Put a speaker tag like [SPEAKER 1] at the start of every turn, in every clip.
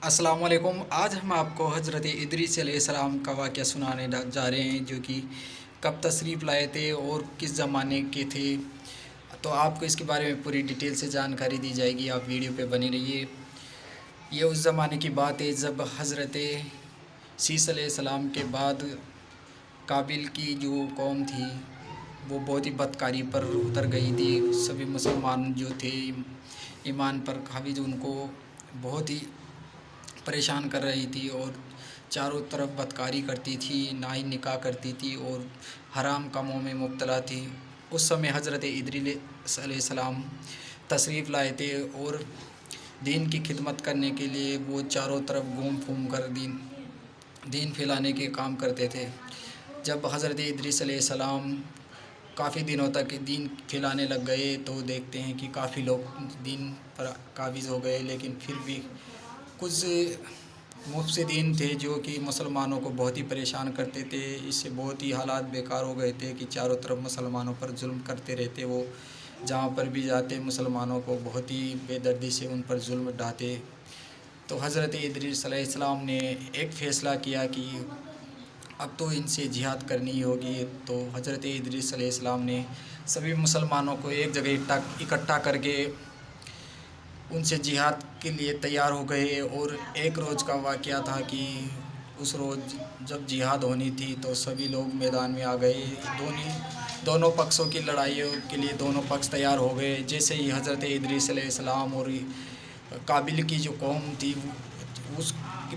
[SPEAKER 1] अस्सलाम वालेकुम। आज हम आपको हज़रत इदरीस अलैहिस्सलाम का वाक़या सुनाने जा रहे हैं, जो कि कब तशरीफ़ लाए थे और किस ज़माने के थे। तो आपको इसके बारे में पूरी डिटेल से जानकारी दी जाएगी, आप वीडियो पे बने रहिए। ये उस ज़माने की बात है जब हज़रत सीस अलैहिस्सलाम के बाद काबिल की जो कौम थी वो बहुत ही बदकारी पर उतर गई थी। सभी मुसलमान जो थे ईमान पर हावी, जो उनको बहुत ही परेशान कर रही थी और चारों तरफ बदकारी करती थी, नाई निकाह करती थी और हराम कामों में मुब्तला थी। उस समय हज़रत इदरीस अलैहिस्सलाम तशरीफ़ लाए थे और दीन की खिदमत करने के लिए वो चारों तरफ घूम कर दीन फैलाने के काम करते थे। जब हज़रत इदरीस अलैहिस्सलाम काफ़ी दिनों तक दीन फैलाने लग गए तो देखते हैं कि काफ़ी लोग दीन पर काबिज़ हो गए, लेकिन फिर भी कुछ मुफसिदीन थे जो कि मुसलमानों को बहुत ही परेशान करते थे। इससे बहुत ही हालात बेकार हो गए थे कि चारों तरफ मुसलमानों पर जुल्म करते रहते। वो जहाँ पर भी जाते मुसलमानों को बहुत ही बेदर्दी से उन पर जुल्म ढाते। तो हज़रत इदरीस अलैहिस्सलाम ने एक फ़ैसला किया कि अब तो इनसे जिहाद करनी ही होगी। तो हज़रत इदरीस अलैहिस्सलाम ने सभी मुसलमानों को एक जगह इकट्ठा करके उनसे जिहाद के लिए तैयार हो गए। और एक रोज़ का वाक़या था कि उस रोज़ जब जिहाद होनी थी तो सभी लोग मैदान में आ गए। दोनों पक्षों की लड़ाइयों के लिए दोनों पक्ष तैयार हो गए। जैसे ही हज़रत इदरीस अलैहिस्सलाम और काबिल की जो कौम थी उस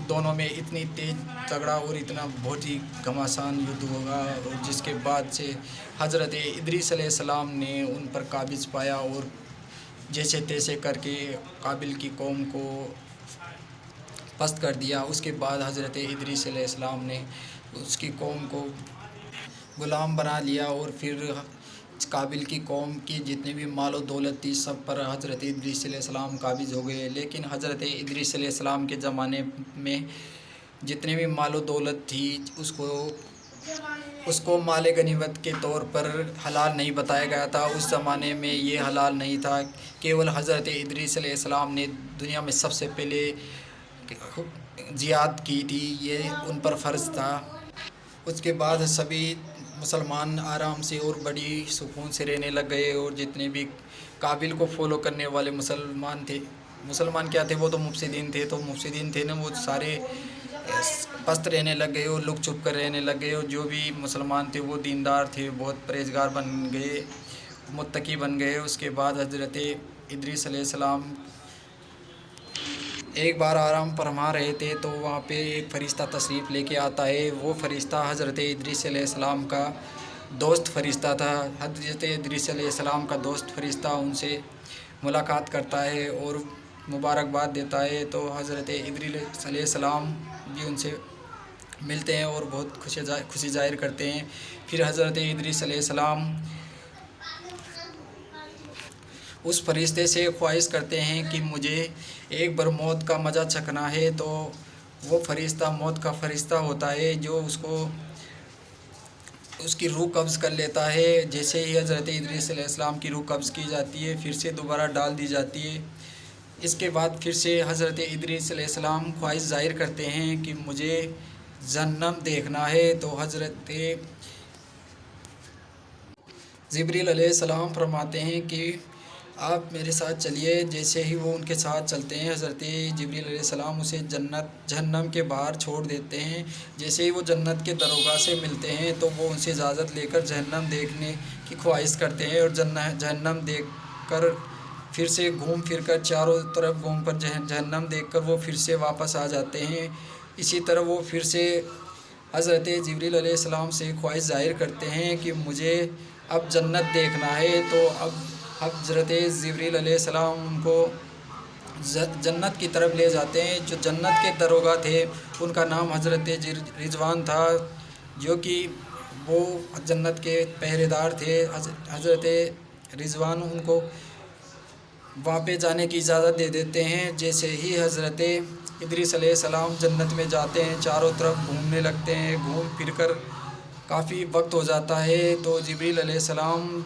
[SPEAKER 1] दोनों में इतनी तेज़ तगड़ा और इतना बहुत ही घमासान युद्ध होगा, और जिसके बाद से हज़रत इदरीस अलैहिस्सलाम ने उन पर काबिज़ पाया और जैसे तैसे करके काबिल की कौम को पस्त कर दिया। उसके बाद हज़रत इदरीस अलैहिस्सलाम ने उसकी कौम को ग़ुलाम बना लिया और फिर काबिल की कौम की जितने भी मालो दौलत थी सब पर हज़रत इदरीस अलैहिस्सलाम काबिज़ हो गए। लेकिन हज़रत इदरीस अलैहिस्सलाम के ज़माने में जितने भी मालो दौलत थी उसको माले गनीमत के तौर पर हलाल नहीं बताया गया था। उस ज़माने में ये हलाल नहीं था। केवल हज़रत इदरीस अलैहिस्सलाम ने दुनिया में सबसे पहले जिहाद की थी, ये उन पर फ़र्ज़ था। उसके बाद सभी मुसलमान आराम से और बड़ी सुकून से रहने लग गए। और जितने भी काबिल को फॉलो करने वाले मुसलमान क्या थे, वो तो मुफसिदीन थे ना, वो सारे पस्त रहने लग गए और लुक छुप कर रहने लग गए। और जो भी मुसलमान थे वो दीनदार थे, बहुत परहेज़गार बन गए, मुत्तकी बन गए। उसके बाद हज़रत इदरीस अलैहिस्सलाम एक बार आराम फरमा रहे थे तो वहाँ पे एक फ़रिश्ता तशरीफ़ लेके आता है। वो फ़रिश्ता हज़रत इदरीस अलैहिस्सलाम का दोस्त फ़रिश्ता था। हज़रत इदरीस अलैहिस्सलाम का दोस्त फ़रिश्ता उनसे मुलाकात करता है और मुबारकबाद देता है। तो हज़रत इदरीस अलैहिस्सलाम भी उनसे मिलते हैं और बहुत खुशी ज़ाहिर करते हैं। फिर हज़रत इदरीस अलैहिस्सलाम उस फ़रिश्ते से ख्वाहिश करते हैं कि मुझे एक बार मौत का मज़ा चखना है। तो वो फ़रिश्ता मौत का फ़रिश्ता होता है जो उसकी रूह कब्ज़ कर लेता है। जैसे ही हज़रत इदरीस अलैहिस्सलाम की रूह कब्ज़ की जाती है फिर से दोबारा डाल दी जाती है। इसके बाद फिर से हज़रत इदरीस अलैहिस्सलाम ख्वाहिश ज़ाहिर करते हैं कि मुझे जन्नत देखना है। तो हज़रत जिब्रील अलैहिस्सलाम फरमाते हैं कि आप मेरे साथ चलिए। जैसे ही वो उनके साथ चलते हैं हज़रत जिब्रील अलैहिस्सलाम उसे जहन्नम के बाहर छोड़ देते हैं। जैसे ही वो जन्नत के दरोगा से मिलते हैं तो वो उनसे इजाज़त लेकर जहन्नम देखने की ख्वाहिश करते हैं और जहन्नम देख कर फिर से घूम फिर कर चारों तरफ घूम कर जहन्नम देख कर वो फिर से वापस आ जाते हैं। इसी तरह वो फिर से हज़रत जिब्रील अलैहिस्सलाम से ख्वाहिश ज़ाहिर करते हैं कि मुझे अब जन्नत देखना है। तो अब हज़रत जिब्रील अलैहिस्सलाम उनको जन्नत की तरफ ले जाते हैं। जो जन्नत के दरोगा थे उनका नाम हज़रत रिजवान था, जो कि वो जन्नत के पहरेदार थे। हज़रत रिजवान उनको वहाँ पे जाने की इजाज़त दे देते हैं। जैसे ही हज़रत इदरीस अलैहिस्सलाम जन्नत में जाते हैं चारों तरफ घूमने लगते हैं। घूम फिर कर काफ़ी वक्त हो जाता है तो जिब्रील अलैहिस्सलाम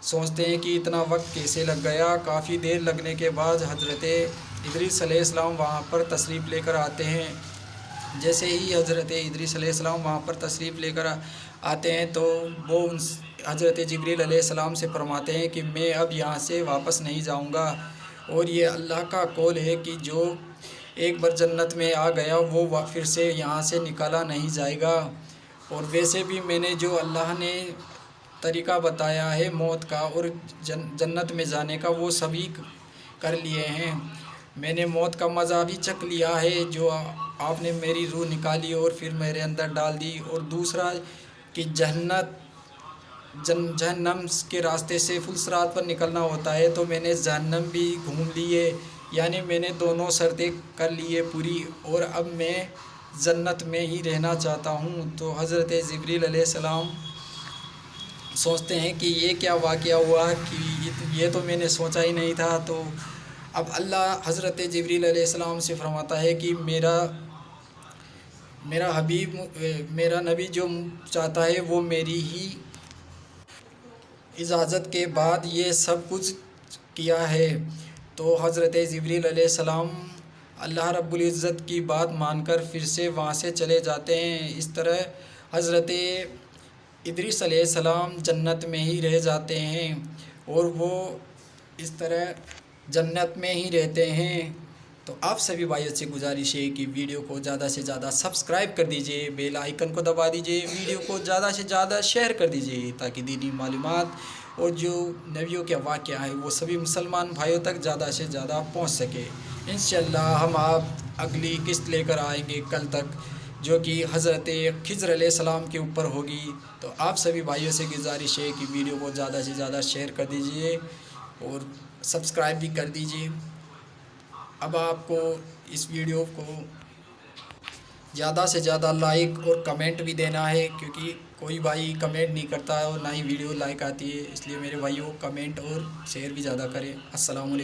[SPEAKER 1] सोचते हैं कि इतना वक्त कैसे लग गया। काफ़ी देर लगने के बाद हज़रत ادریس علیہ السلام وہاں پر تشریف لے کر آتے ہیں، جیسے ہی حضرت ادریس علیہ السلام وہاں پر تشریف لے کر آتے ہیں تو وہ حضرت جبریل علیہ السلام سے فرماتے ہیں کہ میں اب یہاں سے واپس نہیں جاؤں گا، اور یہ اللہ کا قول ہے کہ جو ایک بار جنت میں آ گیا وہ پھر سے یہاں سے نکالا نہیں جائے گا۔ اور ویسے بھی میں نے جو اللہ نے طریقہ بتایا ہے موت کا اور جنت میں جانے کا وہ سبھی کر لیے ہیں۔ میں نے موت کا مزہ بھی چکھ لیا ہے، جو آپ نے میری روح نکالی اور پھر میرے اندر ڈال دی، اور دوسرا کہ جہنم کے راستے سے فلسرات پر نکلنا ہوتا ہے تو میں نے جہنم بھی گھوم لیے، یعنی میں نے دونوں شرطیں کر لیے پوری، اور اب میں جنت میں ہی رہنا چاہتا ہوں۔ تو حضرت جبریل علیہ السلام سوچتے ہیں کہ یہ کیا واقعہ ہوا کہ یہ تو میں نے سوچا ہی نہیں تھا۔ تو اب اللہ حضرت جبریل علیہ السلام سے فرماتا ہے کہ میرا حبیب، میرا نبی جو چاہتا ہے وہ میری ہی اجازت کے بعد یہ سب کچھ کیا ہے۔ تو حضرت جبریل علیہ السلام اللہ رب العزت کی بات مان کر پھر سے وہاں سے چلے جاتے ہیں۔ اس طرح حضرت ادریس علیہ السلام جنت میں ہی رہ جاتے ہیں، اور وہ اس طرح جنت میں ہی رہتے ہیں۔ تو آپ سبھی بھائیوں سے گزارش ہے کہ ویڈیو کو زیادہ سے زیادہ سبسکرائب کر دیجئے، بیل آئیکن کو دبا دیجئے، ویڈیو کو زیادہ سے زیادہ شیئر کر دیجئے تاکہ دینی معلومات اور جو نبیوں کے واقعہ ہیں وہ سبھی مسلمان بھائیوں تک زیادہ سے زیادہ پہنچ سکے۔ انشاءاللہ ہم آپ اگلی قسط لے کر آئیں گے کل تک، جو کہ حضرت خضر علیہ السلام کے اوپر ہوگی۔ تو آپ سبھی بھائیوں سے گزارش ہے کہ ویڈیو کو زیادہ سے زیادہ شیئر کر دیجئے اور سبسکرائب بھی کر دیجئے۔ اب آپ کو اس ویڈیو کو زیادہ سے زیادہ لائک اور کمنٹ بھی دینا ہے، کیونکہ کوئی بھائی کمنٹ نہیں کرتا ہے اور نہ ہی ویڈیو لائک آتی ہے، اس لیے میرے بھائیوں کمنٹ اور شیئر بھی زیادہ کریں۔ السلام علیکم۔